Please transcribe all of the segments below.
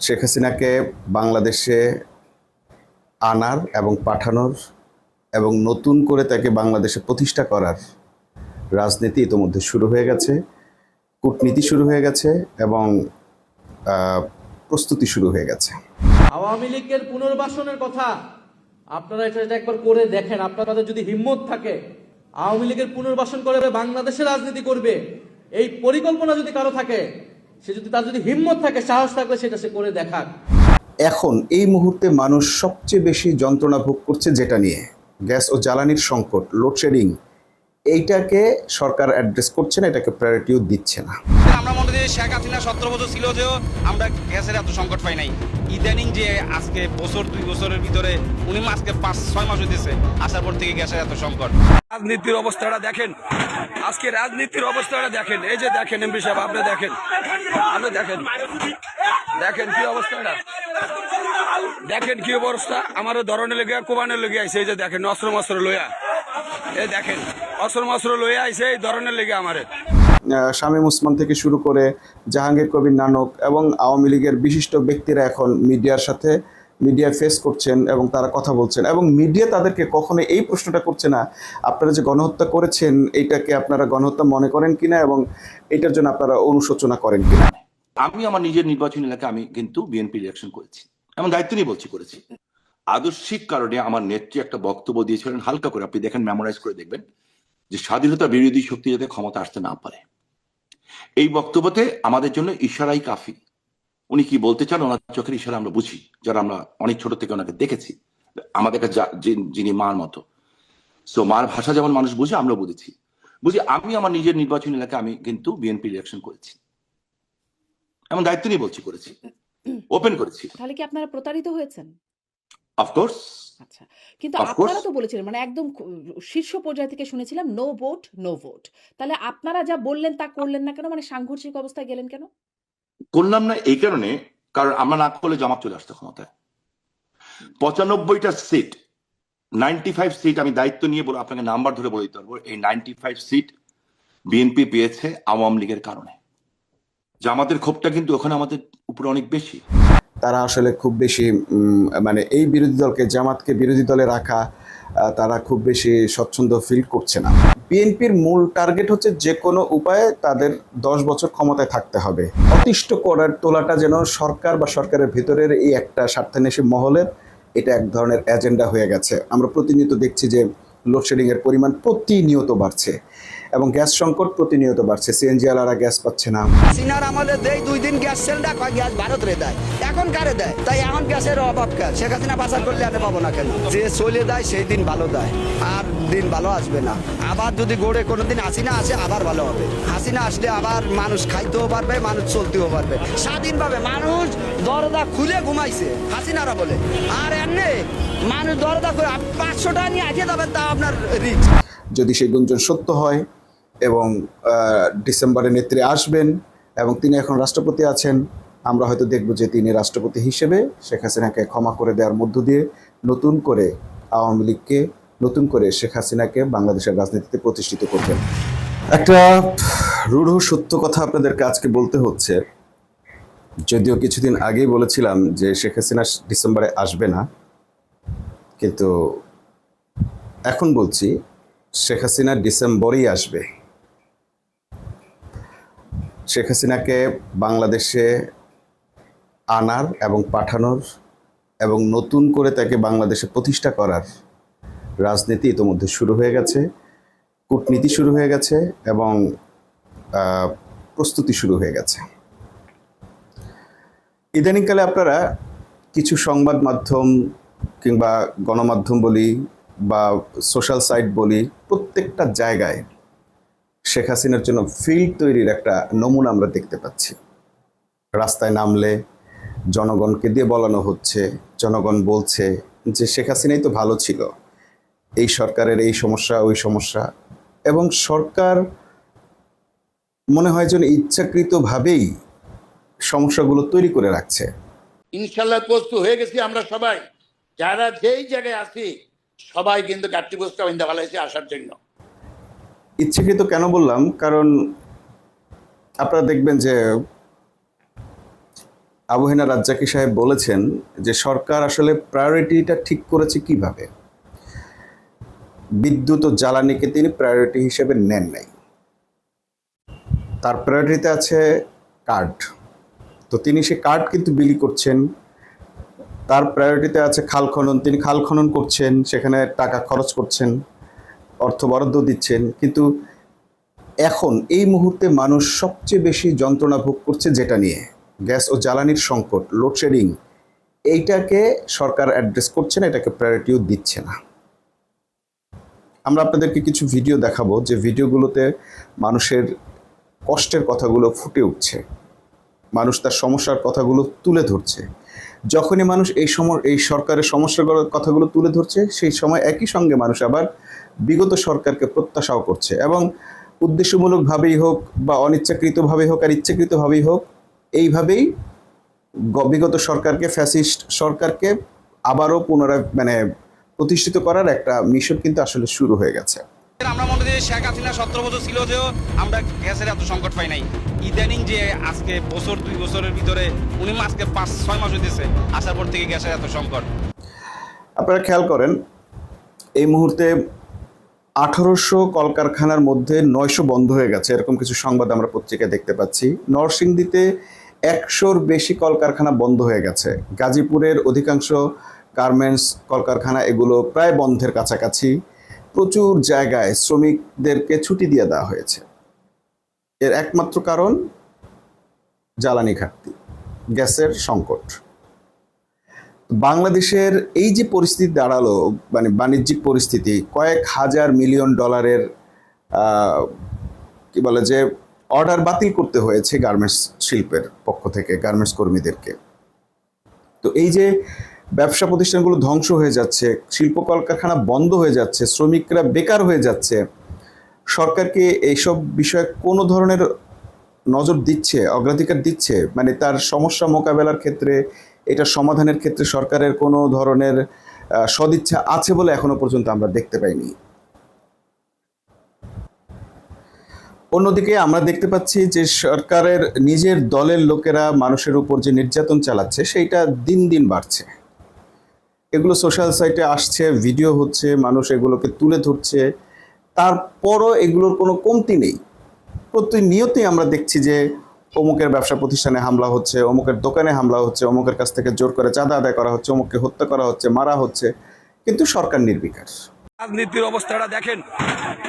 শেখ হাসিনাকে বাংলাদেশে আনার এবং পাঠানোর এবং নতুন করে তাকে বাংলাদেশে প্রতিষ্ঠা করার রাজনীতি ইতোমধ্যে শুরু হয়ে গেছে, কূটনীতি শুরু হয়ে গেছে এবং প্রস্তুতি শুরু হয়ে গেছে। আওয়ামী লীগের পুনর্বাসনের কথা আপনারা এটা একবার করে দেখেন। আপনাদের যদি হিম্মত থাকে আওয়ামী লীগের পুনর্বাসন করে বাংলাদেশে রাজনীতি করবে, এই পরিকল্পনা যদি কারো থাকে, তার যদি হিম্মত থাকে, সাহস থাকলে সেটা সে করে দেখাক। এখন এই মুহূর্তে মানুষ সবচেয়ে বেশি যন্ত্রণা ভোগ করছে যেটা নিয়ে, গ্যাস ও জ্বালানির সংকট, লোডশেডিং। এইটাকে সরকার অ্যাড্রেস করছে না, এটাকে প্রায়োরিটিও দিচ্ছে না। আমরা মনে করি শেখ হাসিনা 17 বছর ছিল যে আমরা গ্যাসের এত সংকট পাই নাই। ইদানিং যে আজকে বছর 2 বছরের ভিতরে উনি আজকে 5-6 মাস হইতেছে আসার পর থেকে গ্যাসের এত সংকট। রাজনীতির অবস্থাটা দেখেন, আজকে রাজনীতির অবস্থাটা দেখেন। এই যে দেখেন এমপি সাহেব, আপনি দেখেন, দেখেন কি অবস্থাটা, দেখেন কি অবস্থা। আমারও ধরনের লেগে কোবানের লেগে আইছে। এই যে দেখেন অস্ত্র লইয়া, এই দেখেন অস্ত্র লইয়া আইছে এই ধরনের লেগে আমারে। শামীম ওসমান থেকে শুরু করে জাহাঙ্গীর কবির নানক এবং আওয়ামী লীগের বিশিষ্ট ব্যক্তিরা এখন মিডিয়া ফেস করছেন এবং তারা কথা বলছেন, এবং মিডিয়া তাদেরকে কখনো এই প্রশ্নটা করছে না আপনারা যে গণহত্যা করেছেন এইটাকে আপনারা গণহত্যা মনে করেন কিনা এবং এটার জন্য আপনারা অনুশোচনা করেন কিনা। আমি আমার নিজের নির্বাচনী এলাকায় আমি কিন্তু বিএনপি ইলেকশন করেছি, এমন দায়িত্ব নিয়ে করেছি। আদর্শিক কারণে আমার নেত্রী একটা বক্তব্য দিয়েছিলেন, হালকা করে আপনি দেখেন, মেমোরাইজ করে দেখবেন, যে স্বাধীনতা বিরোধী শক্তি যাতে ক্ষমতা আসতে না পারে। এই বক্তব্যতে আমাদের জন্য ইশারাই কাফি। উনি কি বলতে চান ওনার চোখের ইশারা আমরা বুঝি, যারা আমরা অনেক ছোট থেকে ওনাকে দেখেছি, আমাদের যিনি মার মতো। সো মার ভাষা যেমন মানুষ বুঝে, আমরা বুঝি। আমি আমার নিজের নির্বাচনী এলাকায় আমি কিন্তু বিএনপি ইলেকশন করেছি, এমন দায়িত্ব নিয়ে করেছি, ওপেন করেছি। তাহলে কি আপনারা প্রতারিত হয়েছেন? অফকোর্স। আচ্ছা, কিন্তু আপনারা তো বলেছিলেন, মানে একদম শীর্ষ পর্যায় থেকে শুনেছিলাম নো ভোট নো ভোট। তাহলে আপনারা যা বললেন তা করলেন না কেন? মানে সাংঘর্ষিক অবস্থায় গেলেন কেন? করলাম না এই কারণে, কারণ আমরা না করলে জামাত চলে আসতো ক্ষমতায়। 95টা সিট, 95 সিট আমি দায়িত্ব নিয়ে বলে আপনাকে নাম্বার ধরে বলে দিতে পারবো। এই 95 সিট বিএনপি পেয়েছে আওয়ামী লীগের কারণে। জামাতের ক্ষোভটা কিন্তু ওখানে আমাদের উপরে অনেক বেশি। তারা আসলে খুব বেশি মানে এই বিরোধী দলকে, জামাতকে বিরোধী দলে রাখা তারা খুব বেশি স্বচ্ছন্দ ফিল করছে না। বিএনপির মূল টার্গেট হচ্ছে যে কোনো উপায়ে তাদের 10 বছর ক্ষমতায় থাকতে হবে। অতিষ্ঠ করার তোলাটা যেন সরকার বা সরকারের ভিতরের এই একটা স্বার্থান্বেষী মহলের এটা এক ধরনের এজেন্ডা হয়ে গেছে। আমরা প্রতিনিয়ত দেখছি যে লোডশেডিংয়ের পরিমাণ প্রতিনিয়ত বাড়ছে এবং গ্যাস সংকট প্রতিনিয়ত বাড়ছে। সিএনজি আলারা গ্যাস পাচ্ছে না। সিনার আমলে দেয় 2 দিন গ্যাস সিলিন্ডার, কয় গ্যাস ভারতরে দেয়, এখন কারে দেয়? তাই এখন গ্যাসের অভাব কেন? শেখ হাসিনা পাচার করলে আনে পাবো না কেন? যে চলে দেয় সেই দিন ভালো দেয়, আর দিন ভালো আসবে না। আবার যদি গড়ে কোনোদিন হাসিনা আসে আবার ভালো হবে। হাসিনা আসলে আবার মানুষ খাইতেও পারবে, মানুষ চলতেও পারবে স্বাধীনভাবে। মানুষ দরজা খুলে ঘুমাইছে হাসিনারা বলে, আর এমনি মানুষ দরজা খুলে 500 টাকা নিয়ে আসে যাবেন, তা আপনার রিচ। যদি সেই গুঞ্জন সত্য হয় এবং ডিসেম্বরে নেত্রী আসবেন এবং তিনি এখন রাষ্ট্রপতি আছেন, আমরা হয়তো দেখব যে তিনি রাষ্ট্রপতি হিসেবে শেখ হাসিনাকে ক্ষমা করে দেওয়ার মধ্য দিয়ে নতুন করে আওয়ামী লীগকে, নতুন করে শেখ হাসিনাকে বাংলাদেশের রাজনীতিতে প্রতিষ্ঠিত করবেন। একটা রূঢ় সত্য কথা আপনাদেরকে আজকে বলতে হচ্ছে, যদিও কিছুদিন আগেই বলেছিলাম যে শেখ হাসিনা ডিসেম্বরে আসবে না, কিন্তু এখন বলছি শেখ হাসিনা ডিসেম্বরেই আসবে। শেখ হাসিনাকে বাংলাদেশে আনার এবং পাঠানোর এবং নতুন করে তাকে বাংলাদেশে প্রতিষ্ঠা করার রাজনীতি ইতোমধ্যে শুরু হয়ে গেছে, কূটনীতি শুরু হয়ে গেছে এবং প্রস্তুতি শুরু হয়ে গেছে। ইদানিংকালে আপনারা কিছু সংবাদ মাধ্যম কিংবা গণমাধ্যম বলি বা সোশ্যাল সাইট বলি, প্রত্যেকটা জায়গায় শেখ হাসিনার জন্য ফিল্ড তৈরির একটা নমুনা আমরা দেখতে পাচ্ছি। রাস্তায় নামলে জনগণকে দিয়ে বলানো হচ্ছে, জনগণ বলছে যে শেখ হাসিনাই তো ভালো ছিল, এই সরকারের এই সমস্যা ওই সমস্যা, এবং সরকার মনে হয় যেন ইচ্ছাকৃতভাবেই সমস্যাগুলো তৈরি করে রাখছে। ইনশাল্লাহ প্রস্তুত হয়ে গেছি আমরা সবাই, যারা যেই জায়গায় আছি সবাই কিন্তু গাঠটি বস্তা বান্ধা ফেলাইছে আসার জন্য। ইচ্ছাকৃত কেন বললাম, কারণ আপনারা দেখবেন যে আবু হেনা রাজ্জাকি সাহেব বলেছেন যে সরকার আসলে প্রায়োরিটিটা ঠিক করেছে কিভাবে। বিদ্যুৎ ও জ্বালানিকে তিনি প্রায়োরিটি হিসেবে নেন নাই, তার প্রায়োরিটিতে আছে কার্ড। তো তিনি সে কার্ড কিন্তু বিলি করছেন। তার প্রায়োরিটিতে আছে খাল খনন, তিনি খাল খনন করছেন, সেখানে টাকা খরচ করছেন, অর্থ বরাদ্দ দিচ্ছেন। কিন্তু এখন এই মুহূর্তে মানুষ সবচেয়ে বেশি যন্ত্রণা ভোগ করছে যেটা নিয়ে, গ্যাস ও জ্বালানির সংকট, লোডশেডিং, এইটাকে সরকার অ্যাড্রেস করছে না, এটাকে প্রায়োরিটিও দিচ্ছে না। আমরা আপনাদেরকে কিছু ভিডিও দেখাবো যে ভিডিওগুলোতে মানুষের কষ্টের কথাগুলো ফুটে উঠছে, মানুষ তার সমস্যার কথাগুলো তুলে ধরছে। যখনই মানুষ এই সরকারের সমস্যার কথাগুলো তুলে ধরছে, সেই সময় একই সঙ্গে মানুষ আবার বিগত সরকারকে প্রত্যাশাও করছে, এবং উদ্দেশ্যমূলকভাবেই হোক বা অনিচ্ছাকৃতভাবেই হোক আর ইচ্ছাকৃতভাবেই হোক, এইভাবেই বিগত সরকারকে, ফ্যাসিস্ট সরকারকে আবারও পুনরায় প্রতিষ্ঠিত করার একটা মিশন কিন্তু আসলে শুরু হয়ে গেছে। আমরা মনে করি শেখ হাসিনা 17 বছর ছিল যে আমরা গ্যাসের এত সংকট পাই নাই। ইদানিং যে আজকে বছর 2 বছরের ভিতরে উনি আজকে 5-6 মাস হইতেছে আসার পর থেকে গ্যাসের এত সংকট। আপনারা খেয়াল করেন, এই মুহূর্তে 1800 কলকারখানার মধ্যে 900 বন্ধ হয়ে গেছে, এরকম কিছু সংবাদ আমরা পত্রিকায় দেখতে পাচ্ছি। নরসিংদীতে 100-র বেশি কলকারখানা বন্ধ হয়ে গেছে। গাজীপুরের অধিকাংশ গার্মেন্টস কলকারখানা এগুলো প্রায় বন্ধের কাছাকাছি। প্রচুর জায়গায় শ্রমিকদেরকে ছুটি দিয়ে দেওয়া হয়েছে। এর একমাত্র কারণ জ্বালানি ঘাটতি, গ্যাসের সংকট। বাংলাদেশের এই যে পরিস্থিতি দাঁড়ালো, বাণিজ্যিক পরিস্থিতি, কয়েক হাজার মিলিয়ন ডলারের কি বলে যে অর্ডার বাতিল করতে হয়েছে গার্মেন্টস শিল্পের পক্ষ থেকে, গার্মেন্টস কর্মীদেরকে। তো এই যে ব্যবসা প্রতিষ্ঠানগুলো ধ্বংস হয়ে যাচ্ছে, শিল্প কলকারখানা বন্ধ হয়ে যাচ্ছে, শ্রমিকরা বেকার হয়ে যাচ্ছে, সরকারকে এইসব বিষয়ে কোনো ধরনের নজর দিচ্ছে, অগ্রাধিকার দিচ্ছে? তার সমস্যা মোকাবেলার ক্ষেত্রে, এটা সমাধানের ক্ষেত্রে সরকারের কোনো ধরনের সদিচ্ছা আছে বলে এখনো পর্যন্ত আমরা দেখতে পাইনি। অন্যদিকে আমরা দেখতে পাচ্ছি যে সরকারের নিজের দলের লোকেরা মানুষের উপর যে নির্যাতন চালাচ্ছে, সেইটা দিন দিন বাড়ছে। এগুলো সোশ্যাল সাইটে আসছে, ভিডিও হচ্ছে, মানুষ এগুলোকে তুলে ধরছে, তারপরও এগুলোর কোনো কমতি নেই। প্রতিনিয়তই আমরা দেখছি যে অমুকের ব্যবসা প্রতিষ্ঠানে হামলা হচ্ছে, অমুকের দোকানে হামলা হচ্ছে, অমুকের কাছ থেকে জোর করে চাঁদা আদায় করা হচ্ছে, অমুককে হত্যা করা হচ্ছে, মারা হচ্ছে, কিন্তু সরকার নির্বিকার। রাজনীতির অবস্থাটা দেখেন,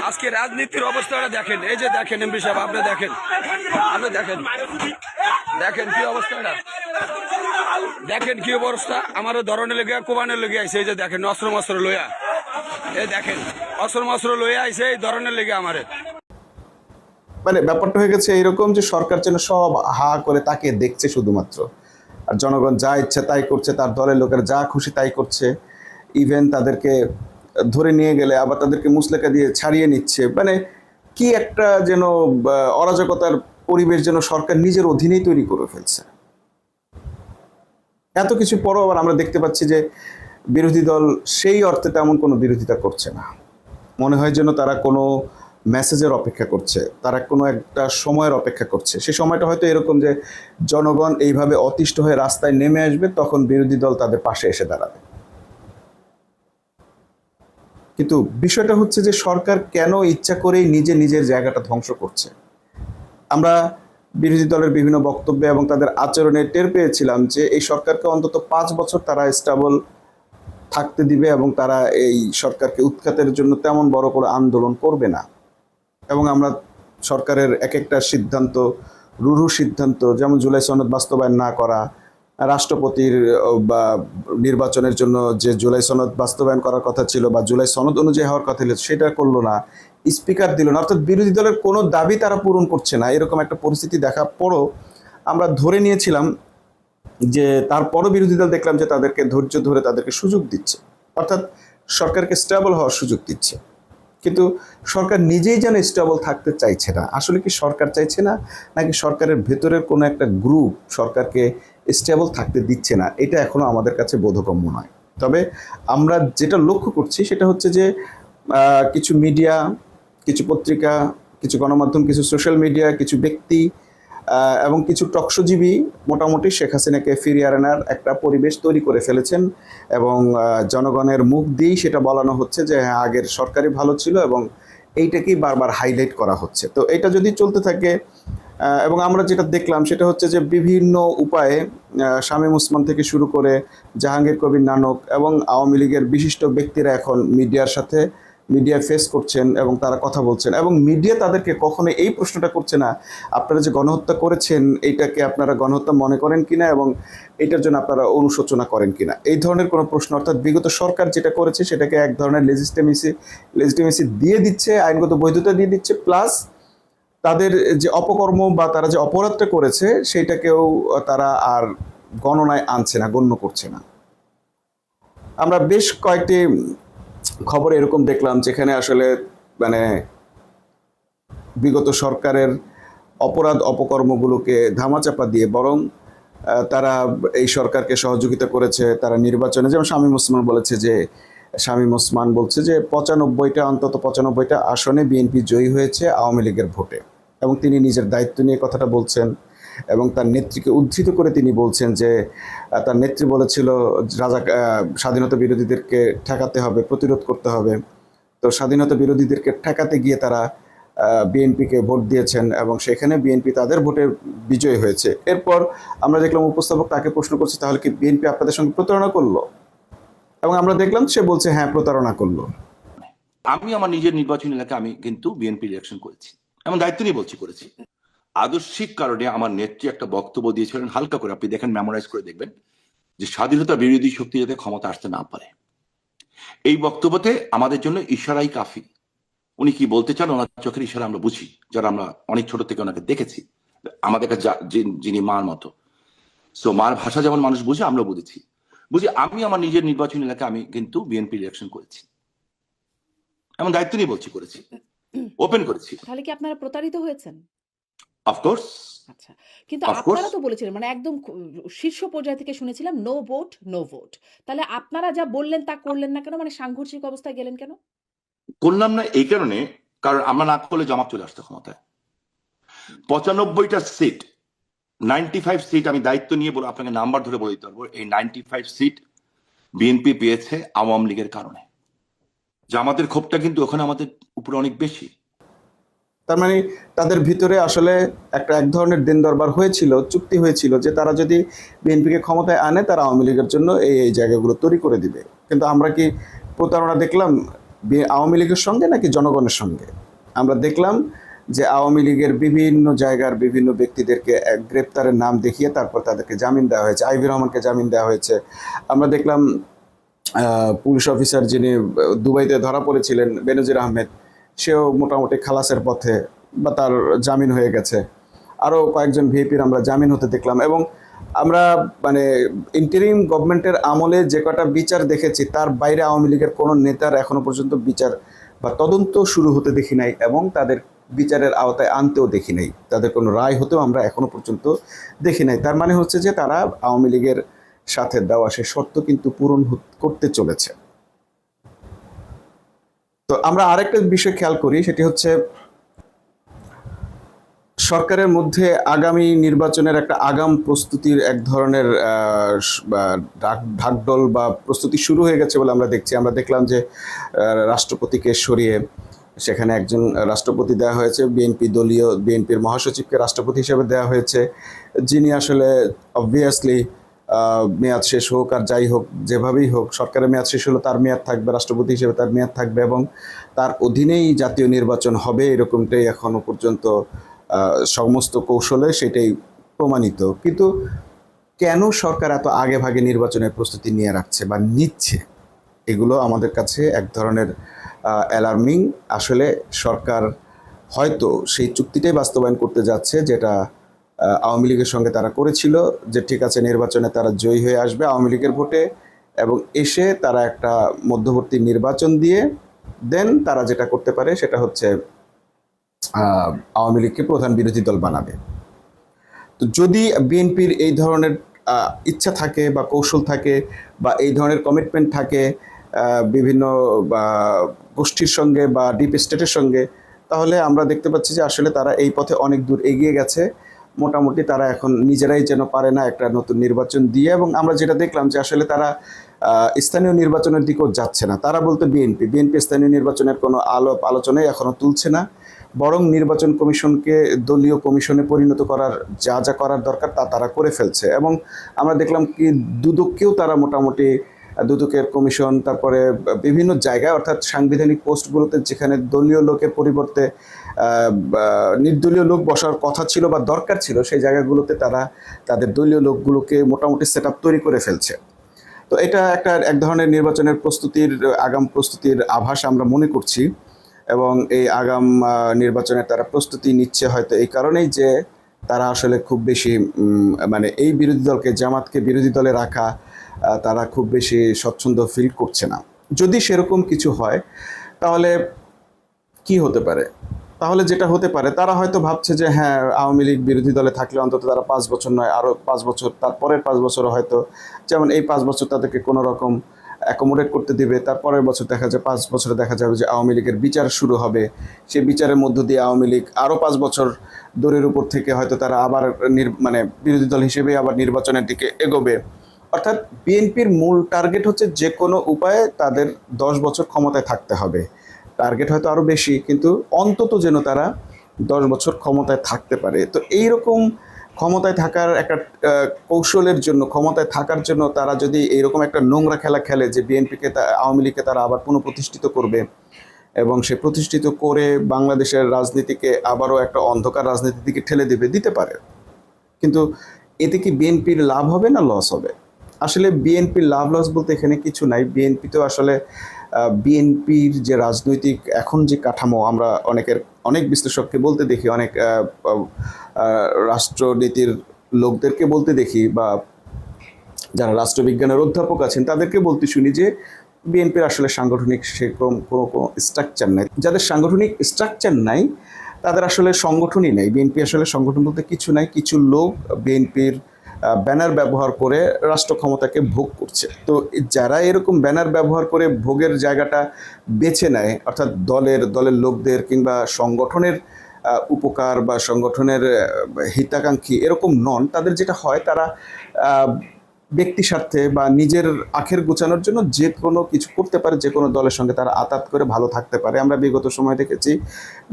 আজকে রাজনীতির অবস্থাটা দেখেন। এই যে দেখেন এমপি সাহেব, আপনি দেখেন দেখেন কি অবস্থাটা, দেখেন কি অবস্থা। আমারও ধরনের লেগে কোবানের লেগে আইছে, এই যে দেখেন অস্ত্র লইয়া, এই দেখেন অস্ত্র লইয়া আইছে এই ধরনের লেগে আমারে। ব্যাপারটা হয়ে গেছে এইরকম যে সরকার যেন সব হা করে তাকে দেখছে শুধুমাত্র, আর জনগণ যা ইচ্ছা তাই করছে, তার দলের লোকের যা খুশি তাই করছে। ইভেন তাদেরকে ধরে নিয়ে গেলে আবার তাদেরকে মুচলেকা দিয়ে ছাড়িয়ে নিচ্ছে। কি একটা যেন অরাজকতার পরিবেশ যেন সরকার নিজের অধীনেই তৈরি করে ফেলছে। এত কিছু পরও আবার আমরা দেখতে পাচ্ছি যে বিরোধী দল সেই অর্থে তেমন কোনো বিরোধিতা করছে না। মনে হয় যেন তারা কোনো মেসেজের অপেক্ষা করছে, তারা কোনো একটা সময়ের অপেক্ষা করছে। সেই সময়টা হয়তো এরকম যে জনগণ এইভাবে অতিষ্ঠ হয়ে রাস্তায় নেমে আসবে, তখন বিরোধী দল তাদের পাশে এসে দাঁড়াবে। কিন্তু বিষয়টা হচ্ছে যে সরকার কেন ইচ্ছা করেই নিজের জায়গাটা ধ্বংস করছে। আমরা বিরোধী দলের বিভিন্ন বক্তব্যে এবং তাদের আচরণে টের পেয়েছিলাম যে এই সরকারকে অন্তত 5 বছর তারা স্টেবল থাকতে দিবে এবং তারা এই সরকারকে উৎখাতের জন্য তেমন বড় করে আন্দোলন করবে না। এবং আমরা সরকারের এক একটা সিদ্ধান্ত, রূঢ় সিদ্ধান্ত, যেমন জুলাই সনদ বাস্তবায়ন না করা, রাষ্ট্রপতির বা নির্বাচনের জন্য যে জুলাই সনদ বাস্তবায়ন করার কথা ছিল বা জুলাই সনদ অনুযায়ী হওয়ার কথা ছিল সেটা করলো না, স্পিকার দিল না, অর্থাৎ বিরোধী দলের কোনো দাবি তারা পূরণ করছে না। এরকম একটা পরিস্থিতি দেখার পরও আমরা ধরে নিয়েছিলাম যে তারপরও বিরোধী দল দেখলাম যে তাদেরকে ধৈর্য ধরে তাদেরকে সুযোগ দিচ্ছে, অর্থাৎ সরকারকে স্টেবল হওয়ার সুযোগ দিচ্ছে। কিন্তু সরকার নিজেই যেন স্টেবল থাকতে চাইছে না। আসলে কি সরকার চাইছে না, নাকি সরকারের ভেতরের কোনো একটা গ্রুপ সরকারকে স্টেবল থাকতে দিচ্ছে না, এটা এখনো আমাদের কাছে বোধগম্য নয়। তবে আমরা যেটা লক্ষ্য করছি সেটা হচ্ছে যে কিছু মিডিয়া, কিছু পত্রিকা, কিছু গণমাধ্যম, কিছু সোশ্যাল মিডিয়া, কিছু ব্যক্তি এবং কিছু টকশোজীবী মোটামুটি শেখ হাসিনাকে ফিরিয়ে আনার একটা পরিবেশ তৈরি করে ফেলেছেন এবং জনগণের মুখ দিয়েই সেটা বলানো হচ্ছে যে হ্যাঁ আগের সরকারই ভালো ছিল এবং এইটাকেই বারবার হাইলাইট করা হচ্ছে। তো এটা যদি চলতে থাকে এবং আমরা যেটা দেখলাম সেটা হচ্ছে যে বিভিন্ন উপায়ে শামীম ওসমান থেকে শুরু করে জাহাঙ্গীর কবির নানক এবং আওয়ামী লীগের বিশিষ্ট ব্যক্তিরা এখন মিডিয়া ফেস করছেন এবং তারা কথা বলছেন এবং মিডিয়া তাদেরকে কখনো এই প্রশ্নটা করছে না আপনারা যে গণহত্যা করেছেন এইটাকে আপনারা গণহত্যা মনে করেন কিনা এবং এটার জন্য আপনারা অনুশোচনা করেন কিনা, এই ধরনের কোনো প্রশ্ন। অর্থাৎ বিগত সরকার যেটা করেছে সেটাকে এক ধরনের লেজিটিমেসি দিয়ে দিচ্ছে, আইনগত বৈধতা দিয়ে দিচ্ছে, প্লাস তাদের যে অপকর্ম বা তারা যে অপরাধটা করেছে সেইটাকেও তারা আর গণনায় আনছে না, গণ্য করছে না। আমরা বেশ কয়েকটি খবর এরকম দেখলাম যেখানে আসলে মানে বিগত সরকারের অপকর্মগুলোকে ধামাচাপা দিয়ে বরং তারা এই সরকারকে সহযোগিতা করেছে। তারা নির্বাচনে, যেমন শামীম ওসমান বলছে যে 95টা আসনে বিএনপি জয়ী হয়েছে আওয়ামী লীগের ভোটে এবং তিনি নিজের দায়িত্ব নিয়ে কথাটা বলছেন এবং তার নেত্রীকে উদ্ধৃত করে তিনি বলছেন যে তার নেত্রী বলেছিল স্বাধীনতা বিরোধীদেরকে ঠেকাতে হবে, প্রতিরোধ করতে হবে। তো স্বাধীনতা বিরোধীদেরকে ঠেকাতে গিয়ে তারা বিএনপিকে ভোট দিয়েছেন এবং সেখানে বিএনপি তাদের ভোটে বিজয়ী হয়েছে। এরপর আমরা দেখলাম উপস্থাপক তাকে প্রশ্ন করছে তাহলে কি বিএনপি আপনাদের সঙ্গে প্রতারণা করলো, এবং আমরা দেখলাম সে বলছে হ্যাঁ প্রতারণা করলো। আমি আমার নিজের নির্বাচনী এলাকায় আমি কিন্তু বিএনপি ইলেকশন করেছি, এমন দায়িত্ব নিয়ে করেছি। আদর্শিক কারণে আমার নেত্রী একটা বক্তব্য দিয়েছিলেন, হালকা করে আপনি দেখেন, মেমোরাইজ করে দেখবেন, যে স্বাধীনতা বিরোধী শক্তি যাতে ক্ষমতা আসতে না পারে। এই বক্তব্যতে আমাদের জন্য ইশারাই কাফি। উনি কি বলতে চান ওনার চোখের ইশারা আমরা বুঝি, যারা আমরা অনেক ছোট থেকে ওনাকে দেখেছি, আমাদের কাছে যিনি মার মতো। সো মার ভাষা যেমন মানুষ বুঝে, আমরা বুঝি। আমি আমার নিজের নির্বাচনী এলাকায় আমি কিন্তু বিএনপি ইলেকশন করেছি, এমন দায়িত্ব নিয়ে করেছি, ওপেন করেছি। তাহলে কি আপনারা প্রতারিত হয়েছেন? অফকোর্স। আচ্ছা, কিন্তু আপনারা তো বলেছিলেন মানে একদম শীর্ষ পর্যায় থেকে শুনেছিলাম নো ভোট নো ভোট। তাহলে আপনারা যা বললেন তা করলেন না কেন? মানে সাংঘর্ষিক অবস্থায় গেলেন কেন? করলাম না এই কারণে, কারণ আমরা না করলে জামাত চলে আসতো ক্ষমতায়। 95টা সিট, 95 সিট আমি দায়িত্ব নিয়ে বলে আপনাকে নাম্বার ধরে বলে দিতে পারবো। এই 95 সিট বিএনপি পেয়েছে আওয়ামী লীগের কারণে। জামাতের ক্ষোভটা কিন্তু ওখানে আমাদের উপরে অনেক বেশি। তার মানে তাদের ভিতরে আসলে এক ধরনের দিন দরবার হয়েছিল, চুক্তি হয়েছিল যে তারা যদি বিএনপিকে ক্ষমতায় আনে তারা আওয়ামী লীগের জন্য এই জায়গাগুলো তৈরি করে দিবে। কিন্তু আমরা কি প্রতারণা দেখলাম আওয়ামী লীগের সঙ্গে নাকি জনগণের সঙ্গে? আমরা দেখলাম যে আওয়ামী লীগের বিভিন্ন জায়গার বিভিন্ন ব্যক্তিদেরকে গ্রেপ্তারের নাম দেখিয়ে তারপর তাদেরকে জামিন দেওয়া হয়েছে। আইভি রহমানকে জামিন দেওয়া হয়েছে। আমরা দেখলাম পুলিশ অফিসার যিনি দুবাইতে ধরা পড়েছিলেন, বেনজির আহমেদ, সেও মোটামুটি খালাসের পথে বা তার জামিন হয়ে গেছে। আরও কয়েকজন ভিআইপির আমরা জামিন হতে দেখলাম। এবং আমরা মানে ইন্টারিম গভর্নমেন্টের আমলে যে কটা বিচার দেখেছি তার বাইরে আওয়ামী লীগের কোনো নেতার এখনো পর্যন্ত বিচার বা তদন্ত শুরু হতে দেখি নাই এবং তাদের বিচারের আওতায় আনতেও দেখি নাই, তাদের কোনো রায় হতেও আমরা এখনো পর্যন্ত দেখি নাই। তার মানে হচ্ছে যে তারা আওয়ামী লীগের সাথে দেওয়া সে শর্ত কিন্তু পূরণ করতে চলেছে। তো আমরা আরেকটা বিষয় খেয়াল করি, সেটি হচ্ছে সরকারের মধ্যে আগামী নির্বাচনের একটা আগাম প্রস্তুতির এক ধরনের ঢাকঢোল বা প্রস্তুতি শুরু হয়ে গেছে বলে আমরা দেখছি। আমরা দেখলাম যে রাষ্ট্রপতিকে সরিয়ে সেখানে একজন রাষ্ট্রপতি দেওয়া হয়েছে, বিএনপির মহাসচিবকে রাষ্ট্রপতি হিসেবে দেওয়া হয়েছে, যিনি আসলে অবভিয়াসলি মেয়াদ শেষ হোক আর যাই হোক, যেভাবেই হোক, সরকারের মেয়াদ শেষ হলো তার মেয়াদ থাকবে, রাষ্ট্রপতি হিসেবে তার মেয়াদ থাকবে এবং তার অধীনেই জাতীয় নির্বাচন হবে, এরকমটাই এখনো পর্যন্ত সমস্ত কৌশলে সেটাই প্রমাণিত। কিন্তু কেন সরকার এত আগে ভাগে নির্বাচনের প্রস্তুতি নিয়ে রাখছে বা নিচ্ছে, এগুলো আমাদের কাছে এক ধরনের অ্যালার্মিং। আসলে সরকার হয়তো সেই চুক্তিটাই বাস্তবায়ন করতে যাচ্ছে যেটা আওয়ামী লীগের সঙ্গে তারা করেছিল, যে ঠিক আছে নির্বাচনে তারা জয়ী হয়ে আসবে আওয়ামী লীগের ভোটে এবং এসে তারা একটা মধ্যবর্তী নির্বাচন দিয়ে দেন তারা যেটা করতে পারে সেটা হচ্ছে আওয়ামী লীগকে প্রধান বিরোধী দল বানাবে। তো যদি বিএনপির এই ধরনের ইচ্ছা থাকে বা কৌশল থাকে বা এই ধরনের কমিটমেন্ট থাকে বিভিন্ন গোষ্ঠীর সঙ্গে বা ডিপ স্টেটের সঙ্গে, তাহলে আমরা দেখতে পাচ্ছি যে আসলে তারা এই পথে অনেক দূর এগিয়ে গেছে মোটামুটি তারা এখন নিজেরাই যেন পারে না একটা নতুন নির্বাচন দিয়ে, এবং আমরা যেটা দেখলাম যে আসলে তারা স্থানীয় নির্বাচনের দিকেও যাচ্ছে না। তারা বলতে বিএনপি স্থানীয় নির্বাচনের কোনো আলোচনাই এখনো তুলছে না, বরং নির্বাচন কমিশনকে দলীয় কমিশনে পরিণত করার যা যা করার দরকার তা তারা করে ফেলছে। এবং আমরা দেখলাম কি দুদককেও তারা মোটামুটি দুদকের কমিশন, তারপরে বিভিন্ন জায়গায় অর্থাৎ সাংবিধানিক পোস্টগুলোতে যেখানে দলীয় লোকের পরিবর্তে নির্দলীয় লোক বসার কথা ছিল বা দরকার ছিল, সেই জায়গাগুলোতে তারা তাদের দলীয় লোকগুলোকে মোটামুটি সেট আপ তৈরি করে ফেলছে। তো এটা এক ধরনের নির্বাচনের আগাম প্রস্তুতির আভাস আমরা মনে করছি, এবং এই আগাম নির্বাচনের তারা প্রস্তুতি নিচ্ছে হয়তো এই কারণেই যে তারা আসলে খুব বেশি মানে এই বিরোধী দলকে, জামাতকে বিরোধী দলে রাখা তারা খুব বেশি স্বচ্ছন্দ ফিল করছে না। যদি সেরকম কিছু হয় তাহলে কি হতে পারে? তাহলে যেটা হতে পারে, তারা হয়তো ভাবছে যে হ্যাঁ, আওয়ামী লীগ বিরোধী দলে থাকলে অন্তত তারা 5 বছর নয়, আরও 5 বছর, তারপরের 5 বছরও হয়তো, যেমন এই 5 বছর তাদেরকে কোনো রকম অ্যাকোমোডেট করতে দিবে, তারপরের বছর দেখা যায় 5 বছরে দেখা যাবে যে আওয়ামী লীগের বিচার শুরু হবে, সেই বিচারের মধ্য দিয়ে আওয়ামী লীগ আরও 5 বছর দূরের উপর থেকে হয়তো তারা আবার মানে বিরোধী দল হিসেবে আবার নির্বাচনের দিকে এগোবে। অর্থাৎ বিএনপির মূল টার্গেট হচ্ছে যে কোনো উপায়ে তাদের 10 বছর ক্ষমতায় থাকতে হবে। টার্গেট হয়তো আরও বেশি, কিন্তু অন্তত যেন তারা 10 বছর ক্ষমতায় থাকতে পারে। তো এইরকম ক্ষমতায় থাকার একটা কৌশলের জন্য, ক্ষমতায় থাকার জন্য তারা যদি এইরকম একটা নোংরা খেলা খেলে যে আওয়ামী লীগকে তারা আবার পুনঃপ্রতিষ্ঠিত করবে, এবং সে প্রতিষ্ঠিত করে বাংলাদেশের রাজনীতিকে আবারও একটা অন্ধকার রাজনীতির দিকে ঠেলে দিতে পারে। কিন্তু এতে কি বিএনপির লাভ হবে না লস হবে? আসলে বিএনপির লাভ লস বলতে এখানে কিছু নাই। বিএনপি তো আসলে বিএনপির যে রাজনৈতিক এখন যে কাঠামো, আমরা অনেক বিশ্লেষককে বলতে দেখি, অনেক রাষ্ট্রনীতির লোকদেরকে বলতে দেখি, বা যারা রাষ্ট্রবিজ্ঞানের অধ্যাপক আছেন তাদেরকে বলতে শুনি যে বিএনপির আসলে সাংগঠনিক সেরকম কোনো স্ট্রাকচার নাই। যাদের সাংগঠনিক স্ট্রাকচার নাই তাদের আসলে সংগঠনই নেই। বিএনপি আসলে সংগঠন বলতে কিছু নাই। কিছু লোক বিএনপির ব্যানার ব্যবহার করে রাষ্ট্র ক্ষমতাকে ভোগ করছে। তো যারা এরকম ব্যানার ব্যবহার করে ভোগের জায়গাটা বেছে নেয়, অর্থাৎ দলের লোকদের কিংবা সংগঠনের উপকার বা সংগঠনের হিতাকাঙ্ক্ষী এরকম নন, তাদের যেটা হয়, তারা ব্যক্তি স্বার্থে বা নিজের আখের গোছানোর জন্য যে কোনো কিছু করতে পারে, যে কোনো দলের সঙ্গে তারা আতাত করে ভালো থাকতে পারে। আমরা বিগত সময় দেখেছি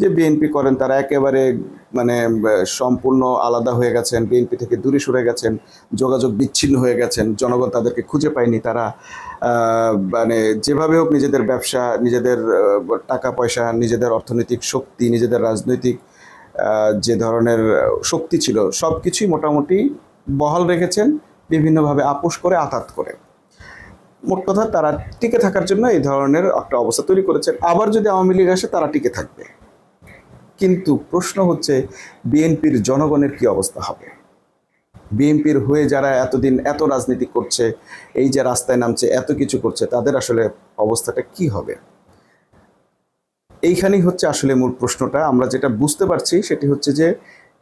যে বিএনপি করেন তারা একেবারে মানে সম্পূর্ণ আলাদা হয়ে গেছেন, বিএনপি থেকে দূরে সরে গেছেন, যোগাযোগ বিচ্ছিন্ন হয়ে গেছেন, জনগণ তাদেরকে খুঁজে পায়নি। তারা মানে যেভাবে হোক নিজেদের ব্যবসা, নিজেদের টাকা পয়সা, নিজেদের অর্থনৈতিক শক্তি, নিজেদের রাজনৈতিক যে ধরনের শক্তি ছিল সব কিছুই মোটামুটি বহাল রেখেছেন, বিভিন্নভাবে আপোষ করে, আতাত করে। মোট কথা তারা টিকে থাকার জন্য এই ধরনের একটা অবস্থা তৈরি করেছেন। আবার যদি আওয়ামী লীগ আসে তারা টিকে থাকবে। কিন্তু প্রশ্ন হচ্ছে বিএনপির জনগণের কি অবস্থা হবে? বিএনপির হয়ে যারা এতদিন এত রাজনীতি করছে, এই যে রাস্তায় নামছে, এত কিছু করছে, তাদের আসলে অবস্থাটা কি হবে? এইখানেই হচ্ছে আসলে মূল প্রশ্নটা। আমরা যেটা বুঝতে পারছি সেটি হচ্ছে যে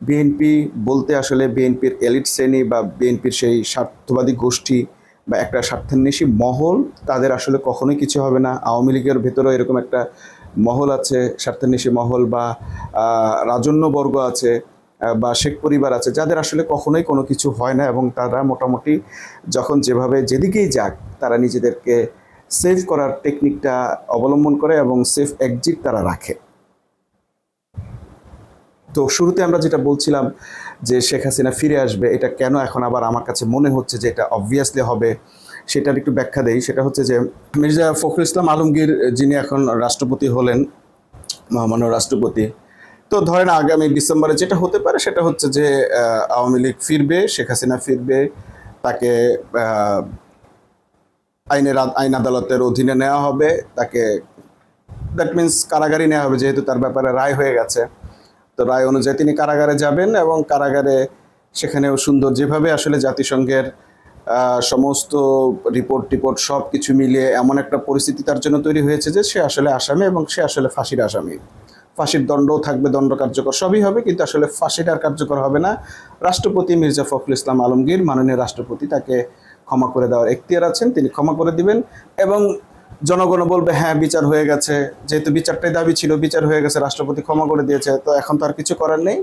বিএনপি বলতে আসলে বিএনপির এলিট শ্রেণী বা বিএনপির সেই স্বার্থবাদী গোষ্ঠী বা একটা স্বার্থান্বেষী মহল, তাদের আসলে কখনোই কিছু হবে না। আওয়ামী লীগের ভেতরেও এরকম একটা মহল আছে, স্বার্থান্বেষী মহল বা রাজন্যবর্গ আছে বা শেখ পরিবার আছে, যাদের আসলে কখনোই কোনো কিছু হয় না, এবং তারা মোটামুটি যখন যেভাবে যেদিকেই যাক তারা নিজেদেরকে সেভ করার টেকনিকটা অবলম্বন করে এবং সেফ এক্সিট তারা রাখে। তো শুরুতে আমরা যেটা বলছিলাম যে শেখ হাসিনা ফিরে আসবে, এটা কেন এখন আবার আমার কাছে মনে হচ্ছে যে এটা অবভিয়াসলি হবে, সেটার একটু ব্যাখ্যা দেই। সেটা হচ্ছে যে মির্জা ফখরুল ইসলাম আলমগীর, যিনি এখন রাষ্ট্রপতি হলেন, মহামান্য রাষ্ট্রপতি, তো ধরেন আগামী ডিসেম্বরে যেটা হতে পারে সেটা হচ্ছে যে আওয়ামী লীগ ফিরবে, শেখ হাসিনা ফিরবে, তাকে আইন আদালতের অধীনে নেওয়া হবে, তাকে দ্যাট মিনস কারাগারে নেওয়া হবে, যেহেতু তার ব্যাপারে রায় হয়ে গেছে। তো রায় অনুযায়ী তিনি কারাগারে যাবেন, এবং কারাগারে সেখানেও সুন্দর যেভাবে আসলে জাতিসংঘের সমস্ত রিপোর্ট সব কিছু মিলিয়ে এমন একটা পরিস্থিতি তার জন্য তৈরি হয়েছে যে সে আসলে আসামি, এবং সে আসলে ফাঁসির আসামি। ফাঁসির দণ্ডও থাকবে, দণ্ড কার্যকর সবই হবে, কিন্তু আসলে ফাঁসিটা আর কার্যকর হবে না। রাষ্ট্রপতি মির্জা ফখরুল ইসলাম আলমগীর, মাননীয় রাষ্ট্রপতি, তাকে ক্ষমা করে দেওয়ার এখতিয়ার আছেন, তিনি ক্ষমা করে দিবেন, এবং জনগণ বলবে হ্যাঁ বিচার হয়ে গেছে, যেহেতু বিচারটাই দাবি ছিল, বিচার হয়ে গেছে, রাষ্ট্রপতি ক্ষমা করে দিয়েছে, তো এখন তো আর কিছু করার নেই,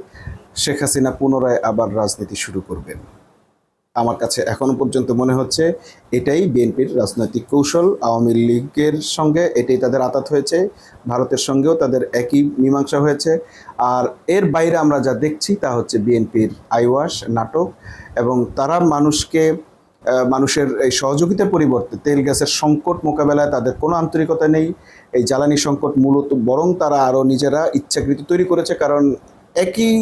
শেখ হাসিনা পুনরায় আবার রাজনীতি শুরু করবেন। আমার কাছে এখনো পর্যন্ত মনে হচ্ছে এটাই বিএনপির রাজনৈতিক কৌশল। আওয়ামী লীগের সঙ্গে এটাই তাদের আঁতাত হয়েছে, ভারতের সঙ্গেও তাদের একই মীমাংসা হয়েছে। আর এর বাইরে আমরা যা দেখছি তা হচ্ছে বিএনপির আইওয়াশ নাটক, এবং তারা মানুষের এই সহযোগিতার পরিবর্তে তেল গ্যাসের সংকট মোকাবেলায় তাদের কোনো আন্তরিকতা নেই। এই জ্বালানি সংকট মূলত বরং তারা আরও নিজেরা ইচ্ছাকৃত তৈরি করেছে, কারণ একই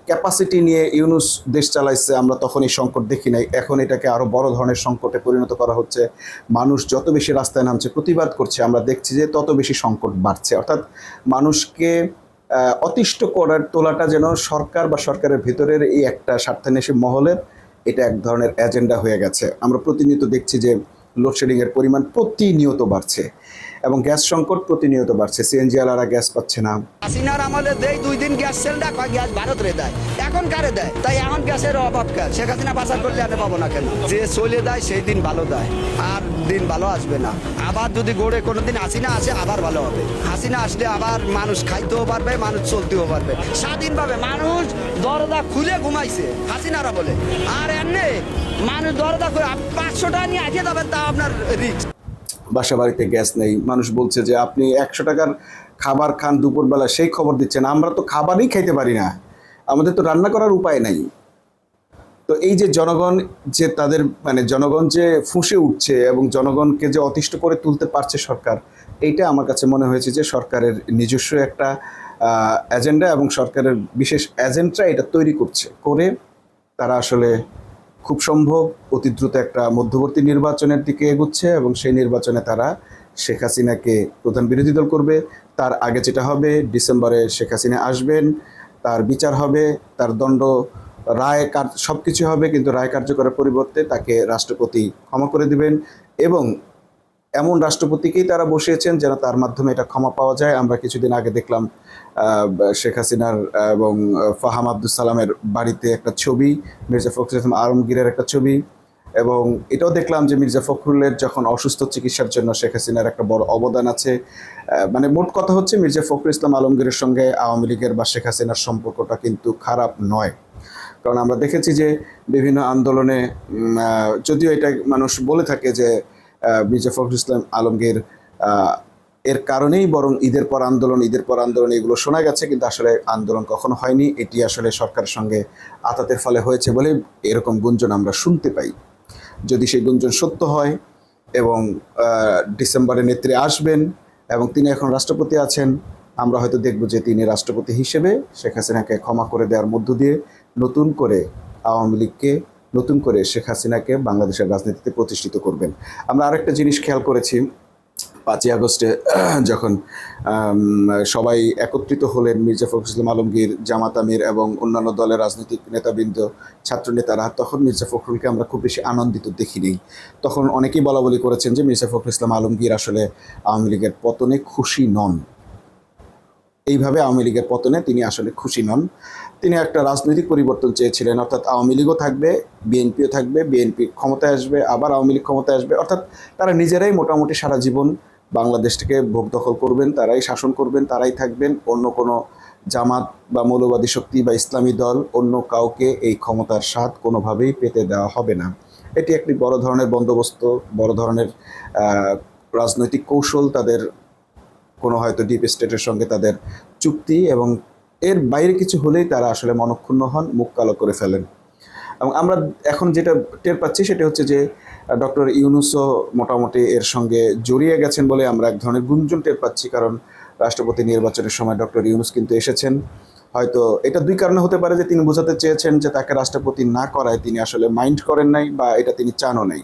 ক্যাপাসিটি নিয়ে ইউনূস দেশ চালাইছে, আমরা তখন এই সংকট দেখি নাই। এখন এটাকে আরও বড় ধরনের সংকটে পরিণত করা হচ্ছে। মানুষ যত বেশি রাস্তায় নামছে, প্রতিবাদ করছে, আমরা দেখছি যে তত বেশি সংকট বাড়ছে। অর্থাৎ মানুষকে অতিষ্ঠ করার তোলাটা যেন সরকার বা সরকারের ভিতরের এই একটা স্বার্থান্বেষী মহলের এটা এক ধরনের এজেন্ডা হয়ে গেছে। আমরা প্রতিনিয়ত দেখছি যে লোডশেডিংয়ের পরিমাণ প্রতিনিয়ত বাড়ছে এবং গ্যাস সংকট প্রতিনিয়ত বাড়ছে। সিএনজি আলারা গ্যাস পাচ্ছে না। হাসিনার আমলে দেয় 2 দিন গ্যাস সিলিন্ডার কয় গ্যাস ভারত রে দেয়, এখন কারে দেয়? তাই এখন গ্যাসের অভাব কেন? শেখ হাসিনা পাচার করলে আনে পাবো না কেন? যে চলে দেয় সেই দিন ভালো দেয়, আর দিন ভালো আসবে না। আবার যদি গড়ে কোনোদিন হাসিনা আসে আবার ভালো হবে। হাসিনা আসলে আবার মানুষ খাইতেও পারবে, মানুষ চলতেও পারবে স্বাধীনভাবে। মানুষ দরজা খুলে ঘুমাইছে হাসিনারা বলে, আর এমনি মানুষ দরজা খুলে 500 টাকা নিয়ে আগে যাবেন, তা আপনার রিস্ক। বাসা বাড়িতে গ্যাস নেই, মানুষ বলছে যে আপনি 100 টাকার খাবার খান দুপুরবেলা, সেই খবর দিচ্ছেন। আমরা তো খাবারই খাইতে পারি না, আমাদের তো রান্না করার উপায় নাই। তো এই যে জনগণ যে তাদের জনগণ যে ফুঁসে উঠছে এবং জনগণকে যে অতিষ্ঠ করে তুলতে পারছে সরকার, এইটা আমার কাছে মনে হয়েছে যে সরকারের নিজস্ব একটা এজেন্ডা, এবং সরকারের বিশেষ এজেন্টরা এটা তৈরি করে তারা আসলে খুব সম্ভব অতি দ্রুত একটা মধ্যবর্তী নির্বাচনের দিকে এগুচ্ছে, এবং সেই নির্বাচনে তারা শেখ হাসিনাকে প্রধান বিরোধী দল করবে। তার আগে যেটা হবে, ডিসেম্বরে শেখ হাসিনা আসবেন, তার বিচার হবে, তার দণ্ড রায় সব কিছু হবে, কিন্তু রায় কার্যকরের পরিবর্তে তাকে রাষ্ট্রপতি ক্ষমা করে দিবেন, এবং এমন রাষ্ট্রপতিকেই তারা বসিয়েছেন যেন তার মাধ্যমে এটা ক্ষমা পাওয়া যায়। আমরা কিছুদিন আগে দেখলাম শেখ হাসিনার এবং ফাহাম আব্দুল সালামের বাড়িতে একটা ছবি, মির্জা ফখরুল ইসলাম আলমগীরের একটা ছবি, এবং এটাও দেখলাম যে মির্জা ফখরুলের যখন অসুস্থ চিকিৎসার জন্য শেখ হাসিনার একটা বড় অবদান আছে। মোট কথা হচ্ছে মির্জা ফখরুল ইসলাম আলমগীরের সঙ্গে আওয়ামী লীগের বা শেখ হাসিনার সম্পর্কটা কিন্তু খারাপ নয়। কারণ আমরা দেখেছি যে বিভিন্ন আন্দোলনে, যদিও এটা মানুষ বলে থাকে যে মির্জা ফখরুল ইসলাম আলমগীর এর কারণেই বরং ঈদের পর আন্দোলন এগুলো শোনা গেছে, কিন্তু আসলে আন্দোলন কখনো হয়নি। এটি আসলে সরকারের সঙ্গে আতাতের ফলে হয়েছে বলে এরকম গুঞ্জন আমরা শুনতে পাই। যদি সেই গুঞ্জন সত্য হয় এবং ডিসেম্বরে নেত্রী আসবেন এবং তিনি এখন রাষ্ট্রপতি আছেন, আমরা হয়তো দেখব যে তিনি রাষ্ট্রপতি হিসেবে শেখ হাসিনাকে ক্ষমা করে দেওয়ার মধ্য দিয়ে নতুন করে আওয়ামী লীগকে, নতুন করে শেখ হাসিনাকে বাংলাদেশের রাজনীতিতে প্রতিষ্ঠিত করবেন। আমরা আরেকটা জিনিস খেয়াল করেছি, 5ই আগস্টে যখন সবাই একত্রিত হলেন, মির্জা ফখরুল ইসলাম আলমগীর, জামাত আমির এবং অন্যান্য দলের রাজনৈতিক নেতাবৃন্দ, ছাত্রনেতারা, তখন মির্জা ফখরুলকে আমরা খুব বেশি আনন্দিত দেখিনি। তখন অনেকেই বলাবলি করেছেন যে মির্জা ফখরুল ইসলাম আলমগীর আসলে আওয়ামী লীগের পতনে খুশি নন। এইভাবে আওয়ামী লীগের পতনে তিনি আসলে খুশি নন। তিনি একটা রাজনৈতিক পরিবর্তন চেয়েছিলেন, অর্থাৎ আওয়ামী লীগও থাকবে, বিএনপিও থাকবে, বিএনপি ক্ষমতায় আসবে, আবার আওয়ামী লীগ ক্ষমতায় আসবে। অর্থাৎ তারা নিজেরাই মোটামুটি সারা জীবন বাংলাদেশটাকে ভোগ দখল করবেন, তারাই শাসন করবেন, তারাই থাকবেন। অন্য কোনো জামাত বা মৌলবাদী শক্তি বা ইসলামী দল অন্য কাউকে এই ক্ষমতার স্বাদ কোনোভাবেই পেতে দেওয়া হবে না। এটি একটি বড় ধরনের বন্দোবস্ত, বড় ধরনের রাজনৈতিক কৌশল, তাদের কোনো হয়তো ডিপ স্টেটের সঙ্গে তাদের চুক্তি, এবং এর বাইরে কিছু হলেই তারা আসলে মনক্ষুণ্ণ হন, মুখ কালো করে ফেলেন। এবং আমরা এখন যেটা টের পাচ্ছি সেটা হচ্ছে যে ডক্টর ইউনূসও মোটামুটি এর সঙ্গে জড়িয়ে গেছেন বলে আমরা এক ধরনের গুঞ্জন টের পাচ্ছি। কারণ রাষ্ট্রপতি নির্বাচনের সময় ডক্টর ইউনূস কিন্তু এসেছেন। হয়তো এটা 2 কারণে হতে পারে, যে তিনি বোঝাতে চেয়েছেন যে তাকে রাষ্ট্রপতি না করায় তিনি আসলে মাইন্ড করেন নাই, বা এটা তিনি চানও নাই।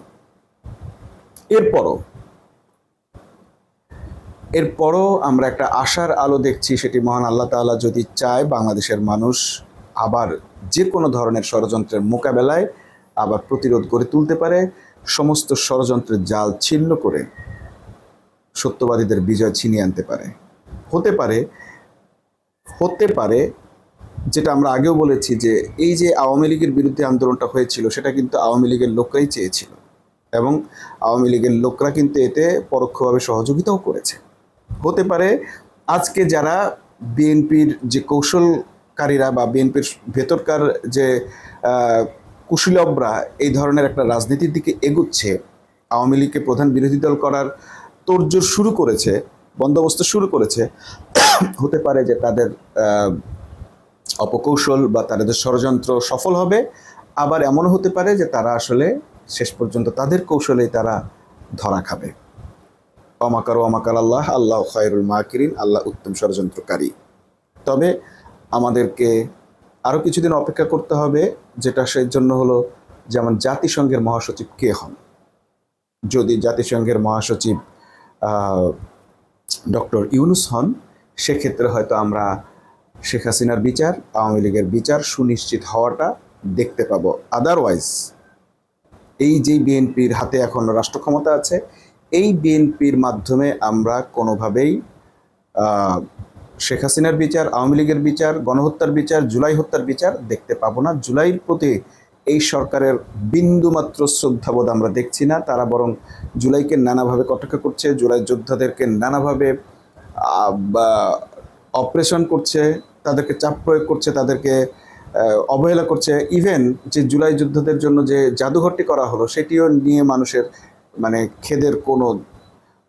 এরপরও আমরা একটা আশার আলো দেখছি, সেটি মহান আল্লাহ তাআলা যদি চায় বাংলাদেশের মানুষ আবার যে কোনো ধরনের ষড়যন্ত্রের মোকাবেলায় আবার প্রতিরোধ করে তুলতে পারে, সমস্ত ষড়যন্ত্রের জাল ছিন্ন করে সত্যবাদীদের বিজয় ছিনিয়ে আনতে পারে। হতে পারে যেটা আমরা আগেও বলেছি, যে এই যে আওয়ামী লীগের বিরুদ্ধে আন্দোলনটা হয়েছিল সেটা কিন্তু আওয়ামী লীগের লোকরাই চেয়েছিল, এবং আওয়ামী লীগের লোকরা কিন্তু এতে পরোক্ষভাবে সহযোগিতাও করেছে। হতে পারে আজকে যারা বিএনপির যে কৌশল কারীরা বা বিএনপির ভেতরকার যে কুশীলবরা এই ধরনের একটা রাজনীতির দিকে এগুচ্ছে, আওয়ামী লীগকে প্রধান বিরোধী দল করার তোড়জোড় শুরু করেছে, বন্দোবস্ত শুরু করেছে, হতে পারে যে তাদের অপকৌশল বা তাদের ষড়যন্ত্র সফল হবে, আবার এমনও হতে পারে যে তারা আসলে শেষ পর্যন্ত তাদের কৌশলেই তারা ধরা খাবে। অমাকার অমাকার আল্লাহ, আল্লাহ খায়রুল মাকিরিন, আল্লাহ উত্তম ষড়যন্ত্রকারী। তবে আমাদেরকে আরও কিছুদিন অপেক্ষা করতে হবে, যেটা সেই জন্য হলো যেমন জাতিসংঘের মহাসচিব কে হন। যদি জাতিসংঘের মহাসচিব ডক্টর ইউনূস হন, সেক্ষেত্রে হয়তো আমরা শেখ হাসিনার বিচার, আওয়ামী লীগের বিচার সুনিশ্চিত হওয়াটা দেখতে পাবো। আদারওয়াইজ এই যে বিএনপির হাতে এখন রাষ্ট্র ক্ষমতা আছে, এই বিএনপির মাধ্যমে আমরা কোনোভাবেই শেখ হাসিনার বিচার, আওয়ামী লীগের বিচার, গণহত্যার বিচার, জুলাই হত্যার বিচার দেখতে পাবো না। জুলাইয়ের প্রতি এই সরকারের বিন্দুমাত্র শ্রদ্ধাবোধ আমরা দেখছি না। তারা বরং জুলাইকে নানাভাবে কটাক্ষ করছে, জুলাই যোদ্ধাদেরকে নানাভাবে অপারেশন করছে, তাদেরকে চাপ প্রয়োগ করছে, তাদেরকে অবহেলা করছে। ইভেন যে জুলাই যোদ্ধাদের জন্য যে জাদুঘরটি করা হলো, সেটিও নিয়ে মানুষের মানে খেদের কোনো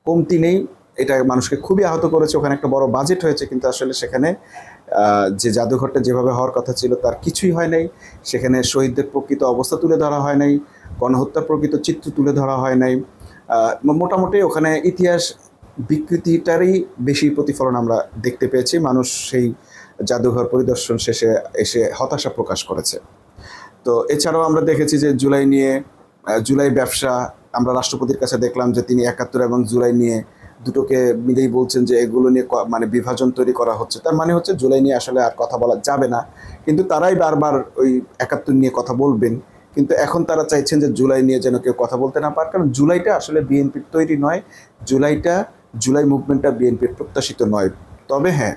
কমতি নেই। এটা মানুষকে খুবই আহত করেছে। ওখানে একটা বড় বাজেট হয়েছে, কিন্তু আসলে সেখানে যে জাদুঘরটা যেভাবে হওয়ার কথা ছিল তার কিছুই হয় নাই। সেখানে শহীদদের প্রকৃত অবস্থা তুলে ধরা হয় নাই, গণহত্যার প্রকৃত চিত্র তুলে ধরা হয় নাই। মোটামুটি ওখানে ইতিহাস বিকৃতিটারই বেশি প্রতিফলন আমরা দেখতে পেয়েছি। মানুষ সেই জাদুঘর পরিদর্শন শেষে এসে হতাশা প্রকাশ করেছে। তো এছাড়াও আমরা দেখেছি যে জুলাই নিয়ে, জুলাই ব্যবসা, আমরা রাষ্ট্রপতির কাছে দেখলাম যে তিনি ৭১ এবং জুলাই নিয়ে দুটোকে মিলেই বলছেন যে এগুলো নিয়ে মানে বিভাজন তৈরি করা হচ্ছে। তার মানে হচ্ছে জুলাই নিয়ে আসলে আর কথা বলা যাবে না, কিন্তু তারাই বারবার ওই ৭১ নিয়ে কথা বলবেন। কিন্তু এখন তারা চাইছেন যে জুলাই নিয়ে যেন কেউ কথা বলতে না পারে, কারণ জুলাইটা আসলে বিএনপির তৈরি নয়। জুলাই মুভমেন্টটা বিএনপির প্রত্যাশিত নয়। তবে হ্যাঁ,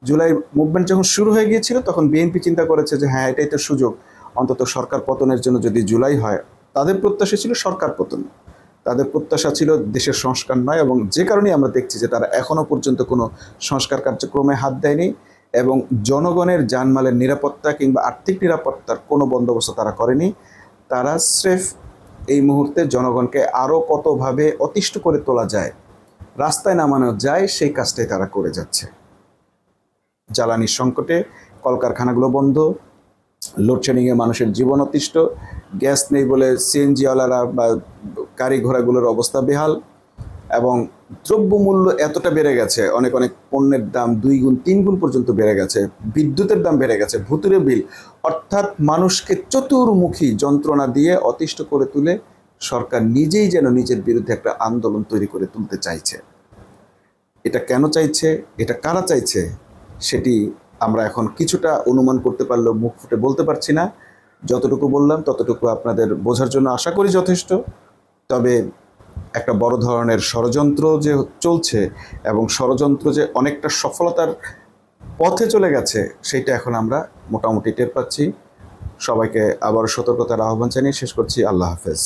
জুলাই মুভমেন্ট যখন শুরু হয়ে গিয়েছিল তখন বিএনপি চিন্তা করেছে যে হ্যাঁ, এটাই তো সুযোগ, অন্তত সরকার পতনের জন্য যদি জুলাই হয়। তাদের প্রত্যাশা ছিল সরকার পতন, তাদের প্রত্যাশা ছিল দেশের সংস্কার নয়, এবং যে কারণেই আমরা দেখছি যে তারা এখনও পর্যন্ত কোনো সংস্কার কার্যক্রমে হাত দেয়নি, এবং জনগণের জানমালের নিরাপত্তা কিংবা আর্থিক নিরাপত্তার কোনো বন্দোবস্ত তারা করেনি। তারা স্রেফ এই মুহূর্তে জনগণকে আরও কতভাবে অতিষ্ঠ করে তোলা যায়, রাস্তায় নামানো যায়, সেই কাজটাই তারা করে যাচ্ছে। জ্বালানির সংকটে কলকারখানাগুলো বন্ধ, লোডশেডিংয়ে মানুষের জীবন অতিষ্ঠ, গ্যাস নেই বলে সিএনজিওয়ালারা বা গাড়ি ঘোড়াগুলোর অবস্থা বেহাল, এবং দ্রব্যমূল্য এতটা বেড়ে গেছে, অনেক পণ্যের দাম 2 গুণ 3 গুণ পর্যন্ত বেড়ে গেছে, বিদ্যুতের দাম বেড়ে গেছে, ভুতুরে বিল, অর্থাৎ মানুষকে চতুর্মুখী যন্ত্রণা দিয়ে অতিষ্ঠ করে তুলে সরকার নিজেই যেন নিজের বিরুদ্ধে একটা আন্দোলন তৈরি করে তুলতে চাইছে। এটা কেন চাইছে, এটা কারা চাইছে, সেটি আমরা এখন কিছুটা অনুমান করতে পারলেও মুখ ফুটে বলতে পারছি না। যতটুকু বললাম ততটুকু আপনাদের বোঝার জন্য আশা করি যথেষ্ট। তবে একটা বড় ধরনের ষড়যন্ত্র যে চলছে, এবং ষড়যন্ত্র যে অনেকটা সফলতার পথে চলে গেছে, সেইটা এখন আমরা মোটামুটি টের পাচ্ছি। সবাইকে আবার সতর্কতার আহ্বান জানিয়ে শেষ করছি। আল্লাহ হাফেজ।